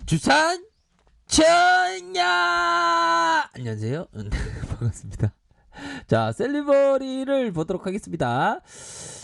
주산 천야 안녕하세요. 반갑습니다. 자, 셀리버리를 보도록 하겠습니다.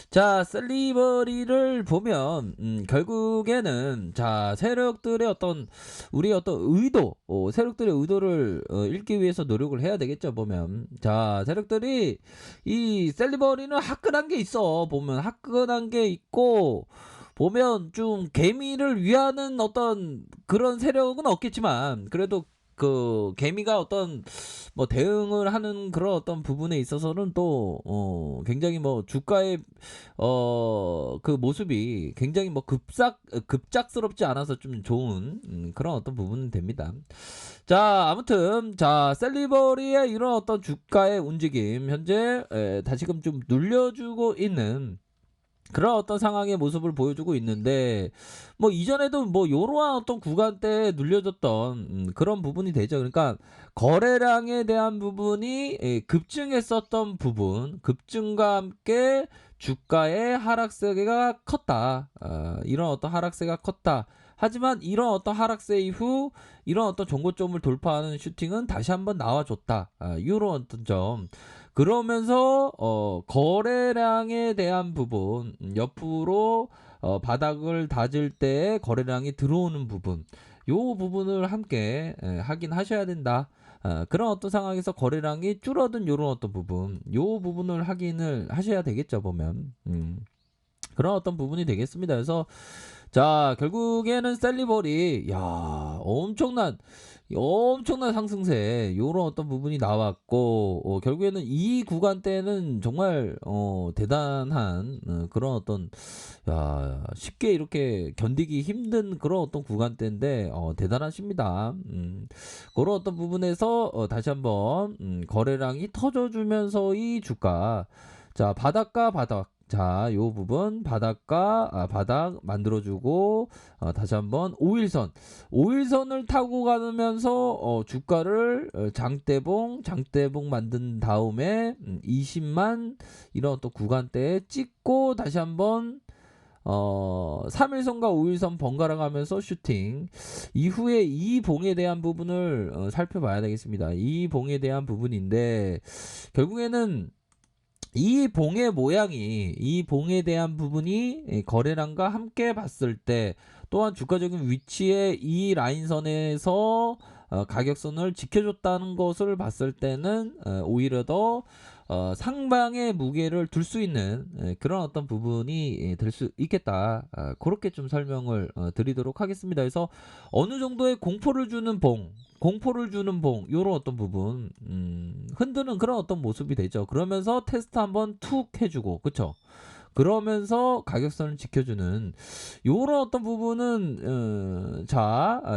자, 셀리버리를 보면 결국에는 자, 세력들의 어떤 우리 어떤 의도, 세력들의 의도를 읽기 위해서 노력을 해야 되겠죠. 보면 자, 세력들이 이 셀리버리는 화끈한 게 있어. 보면 화끈한 게 있고 보면 좀 개미를 위하는 어떤 그런 세력은 없겠지만 그래도 그 개미가 어떤 뭐 대응을 하는 그런 어떤 부분에 있어서는 또 굉장히 뭐 주가의 그 모습이 굉장히 뭐 급작스럽지 않아서 좀 좋은 그런 어떤 부분은 됩니다. 자, 아무튼 자, 셀리버리의 이런 어떤 주가의 움직임 현재 다시금 좀 눌려주고 있는 그런 어떤 상황의 모습을 보여주고 있는데 뭐 이전에도 뭐 요러한 어떤 구간대에 눌려졌던 그런 부분이 되죠. 그러니까 거래량에 대한 부분이 급증했었던 부분, 급증과 함께 주가의 하락세가 컸다. 이런 어떤 하락세가 컸다. 하지만 이런 어떤 하락세 이후 이런 어떤 종고점을 돌파하는 슈팅은 다시 한번 나와줬다. 이런 어떤 점. 그러면서 거래량에 대한 부분 옆으로 바닥을 다질 때 거래량이 들어오는 부분 요 부분을 함께 확인하셔야 된다. 그런 어떤 상황에서 거래량이 줄어든 요런 어떤 부분 요 부분을 확인을 하셔야 되겠죠. 보면 그런 어떤 부분이 되겠습니다. 그래서 자, 결국에는 셀리버리 야 엄청난 상승세 요런 어떤 부분이 나왔고 결국에는 이 구간대는 정말 대단한 그런 어떤 야 쉽게 이렇게 견디기 힘든 그런 어떤 구간대인데 대단하십니다. 그런 어떤 부분에서 다시 한번 거래량이 터져주면서 이 주가 자 바닥과 바닥 자, 요 부분 바닥 만들어주고 다시 한번 5일선을 타고 가면서 주가를 장대봉 만든 다음에 20만 이런 또 구간대에 찍고 다시 한번 3일선과 5일선 번갈아 가면서 슈팅 이후에 이 봉에 대한 부분을 살펴봐야 되겠습니다. 이 봉에 대한 부분인데 결국에는 이 봉에 대한 부분이 거래량과 함께 봤을 때 또한 주가적인 위치에 이 라인선에서 가격선을 지켜줬다는 것을 봤을 때는 오히려 더 상방의 무게를 둘 수 있는 그런 어떤 부분이 될 수 있겠다. 그렇게 좀 설명을 드리도록 하겠습니다. 그래서 어느 정도의 공포를 주는 봉 요런 어떤 부분 흔드는 그런 어떤 모습이 되죠. 그러면서 테스트 한번 툭 해주고 그쵸. 그러면서 가격선을 지켜주는 요런 어떤 부분은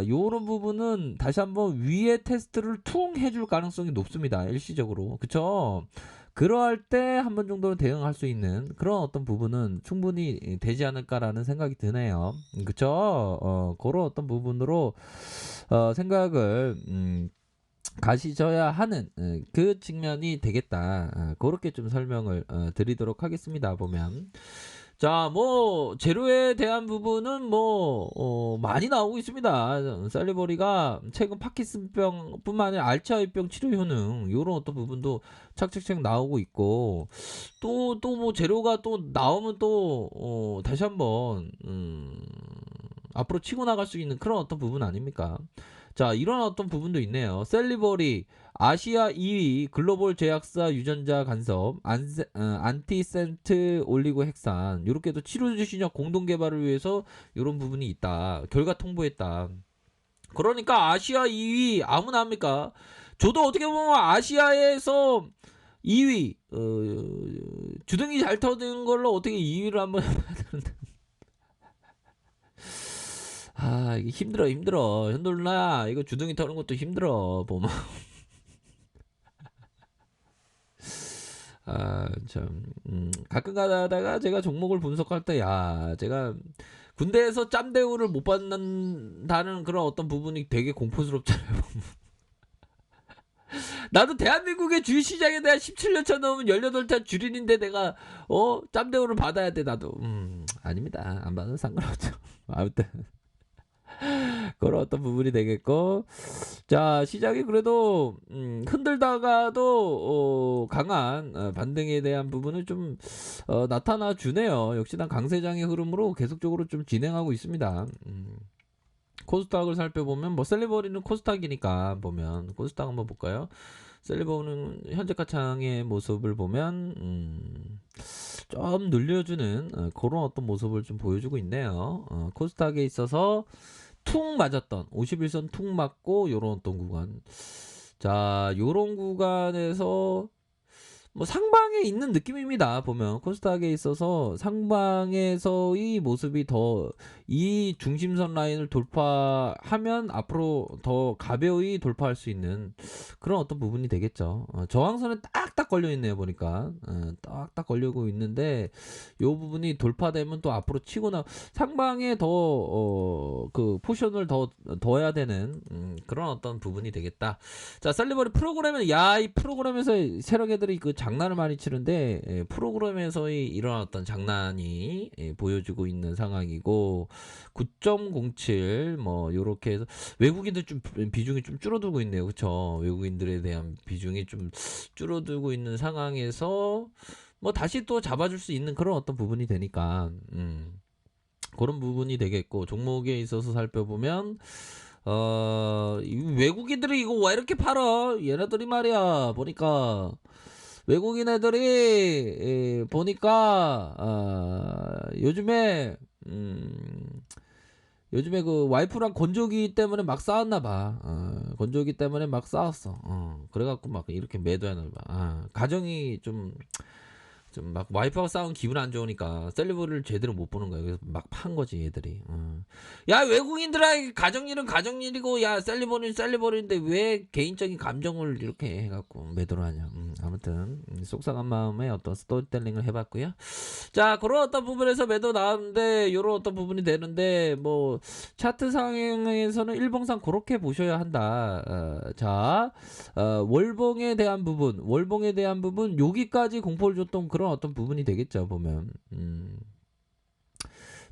요런 부분은 다시 한번 위에 테스트를 퉁 해줄 가능성이 높습니다. 일시적으로 그쵸. 그러할 때 한 번 정도는 대응할 수 있는 그런 어떤 부분은 충분히 되지 않을까라는 생각이 드네요. 그쵸. 그런 어떤 부분으로 생각을 가시져야 하는 그 측면이 되겠다. 그렇게 좀 설명을 드리도록 하겠습니다. 보면 자, 뭐 재료에 대한 부분은 뭐 많이 나오고 있습니다. 셀리버리가 최근 파킨슨병뿐만 아니라 알츠하이머병 치료 효능 요런 어떤 부분도 착착착 나오고 있고 또 뭐 재료가 또 나오면 또 다시 한번 앞으로 치고 나갈 수 있는 그런 어떤 부분 아닙니까? 자, 이런 어떤 부분도 있네요. 셀리버리 아시아 2위 글로벌 제약사 유전자 간섭 안티센트 올리고 핵산 이렇게도 치료제 신약 공동 개발을 위해서 이런 부분이 있다. 결과 통보했다. 그러니까 아시아 2위 아무나 합니까? 저도 어떻게 보면 아시아에서 2위 주둥이 잘 터지는 걸로 어떻게 2위를 한번 해봐야 되는데 이게 힘들어 현돌나 이거 주둥이 터는 것도 힘들어 보면 참 가끔 가다가 제가 종목을 분석할 때 제가 군대에서 짬대우를 못 받는다는 그런 어떤 부분이 되게 공포스럽잖아요. 나도 대한민국의 주식시장에 대한 17년차 넘은 18차 주린인데 내가 짬대우를 받아야 돼 나도. 아닙니다. 안 받아도 상관없죠. 아무튼 그런 어떤 부분이 되겠고, 자 시장이 그래도 흔들다가도 강한 반등에 대한 부분을 좀 나타나 주네요. 역시나 강세장의 흐름으로 계속적으로 좀 진행하고 있습니다. 코스닥을 살펴보면 뭐 셀리버리는 코스닥이니까 보면 코스닥 한번 볼까요? 셀리버는 현재 가창의 모습을 보면 좀 늘려주는 그런 어떤 모습을 좀 보여주고 있네요. 코스닥에 있어서 툭 맞았던 51선 툭 맞고 요런 어떤 구간, 자 요런 구간에서 뭐 상방에 있는 느낌입니다. 보면 코스닥에 있어서 상방에서의 모습이 더 이 중심선 라인을 돌파하면 앞으로 더 가벼이 돌파할 수 있는 그런 어떤 부분이 되겠죠. 저항선에 딱딱 걸려 있네요. 보니까 딱딱 걸리고 있는데 요 부분이 돌파되면 또 앞으로 치고 나 상방에 더 그 포션을 더 해야 되는 그런 어떤 부분이 되겠다. 자 셀리버리 프로그램은 이 프로그램에서 세력 애들이 그 장난을 많이 치는데 프로그램에서의 이런 어떤 장난이 보여주고 있는 상황이고, 9.07 뭐 요렇게 해서 외국인들 좀 비중이 좀 줄어들고 있네요. 그쵸? 외국인들에 대한 비중이 좀 줄어들고 있는 상황에서 뭐 다시 또 잡아줄 수 있는 그런 어떤 부분이 되니까 그런 부분이 되겠고, 종목에 있어서 살펴보면 이 외국인들이 이거 왜 이렇게 팔아? 얘네들이 말이야 보니까 외국인 애들이 보니까 요즘에 그 와이프랑 건조기 때문에 막 싸웠나 봐. 건조기 때문에 막 싸웠어. 그래갖고 막 이렇게 매도하나 봐. 가정이 좀 막 와이프하고 싸운 기분 안 좋으니까 셀리버를 제대로 못 보는 거야. 그래서 막 판 거지 얘들이. 야 외국인들아 가정일은 가정일이고 야 셀리버는 셀리버인데 왜 개인적인 감정을 이렇게 해갖고 매도를 하냐. 아무튼 속상한 마음에 어떤 스토리텔링을 해봤고요. 자 그런 어떤 부분에서 매도 나왔는데 요런 어떤 부분이 되는데 뭐 차트 상에서는 일봉상 그렇게 보셔야 한다. 자 월봉에 대한 부분 여기까지 공포를 줬던 그런 어떤 부분이 되겠죠 보면.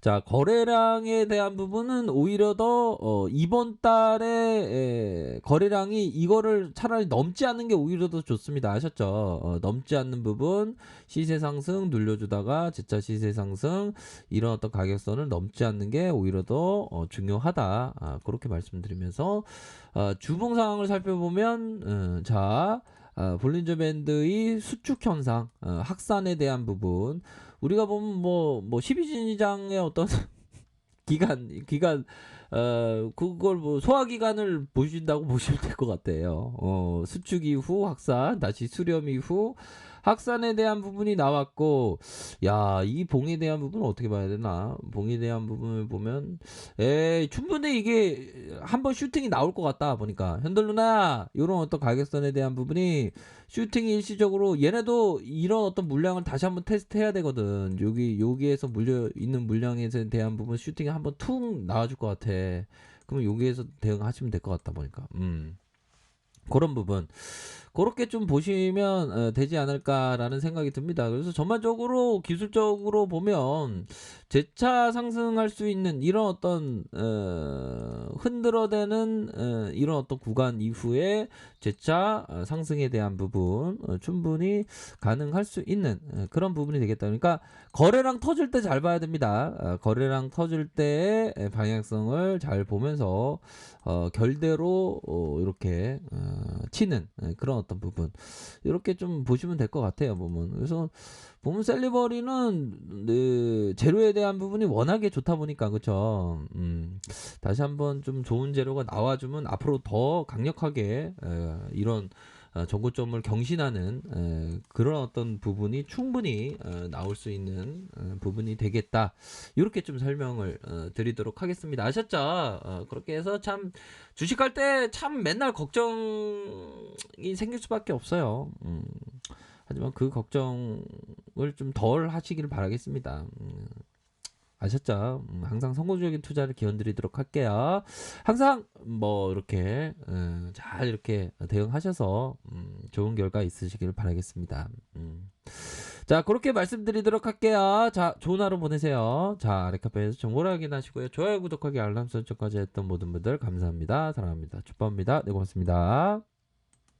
자 거래량에 대한 부분은 오히려 더 이번 달에 거래량이 이거를 차라리 넘지 않는 게 오히려 더 좋습니다. 아셨죠? 넘지 않는 부분 시세 상승 눌려주다가 재차 시세 상승 이런 어떤 가격선을 넘지 않는 게 오히려 더 중요하다. 그렇게 말씀드리면서 주봉 상황을 살펴보면 볼린저 밴드의 수축 현상, 확산에 대한 부분, 우리가 보면 뭐 12진이장의 어떤 기간 그걸 뭐 소화 기간을 보신다고 보시면 될 것 같아요. 수축 이후 확산, 다시 수렴 이후 확산에 대한 부분이 나왔고, 야, 이 봉에 대한 부분은 어떻게 봐야 되나? 봉에 대한 부분을 보면, 충분히 이게 한번 슈팅이 나올 것 같다 보니까 현돌루나 이런 어떤 가격선에 대한 부분이 슈팅이 일시적으로 얘네도 이런 어떤 물량을 다시 한번 테스트해야 되거든. 여기에서 물려 있는 물량에 대한 부분 슈팅이 한번 툭 나와줄 것 같아. 그러면 여기에서 대응하시면 될 것 같다 보니까. 그런 부분 그렇게 좀 보시면 되지 않을까라는 생각이 듭니다. 그래서 전반적으로 기술적으로 보면 재차 상승할 수 있는 이런 어떤 흔들어대는 이런 어떤 구간 이후에 재차 상승에 대한 부분 충분히 가능할 수 있는 그런 부분이 되겠다. 그러니까 거래량 터질 때 잘 봐야 됩니다. 거래량 터질 때의 방향성을 잘 보면서 결대로 이렇게 치는 그런 어떤 부분 이렇게 좀 보시면 될 것 같아요. 그래서 보면 셀리버리는 재료에 대한 부분이 워낙에 좋다 보니까 그쵸. 다시 한번 좀 좋은 재료가 나와주면 앞으로 더 강력하게 이런 정고점을 경신하는 그런 어떤 부분이 충분히 나올 수 있는 부분이 되겠다. 이렇게 좀 설명을 드리도록 하겠습니다. 아셨죠? 그렇게 해서 참 주식할 때 참 맨날 걱정이 생길 수밖에 없어요. 하지만 그 걱정을 좀 덜 하시길 바라겠습니다. 아셨죠? 항상 성공적인 투자를 기원드리도록 할게요. 항상 뭐 이렇게 잘 이렇게 대응하셔서 좋은 결과 있으시길 바라겠습니다. 자. 자, 그렇게 말씀드리도록 할게요. 자, 좋은 하루 보내세요. 자, 레카페에서 정보를 확인하시고요. 좋아요, 구독하기, 알람 설정까지 했던 모든 분들 감사합니다. 사랑합니다. 축복합니다. 네, 고맙습니다.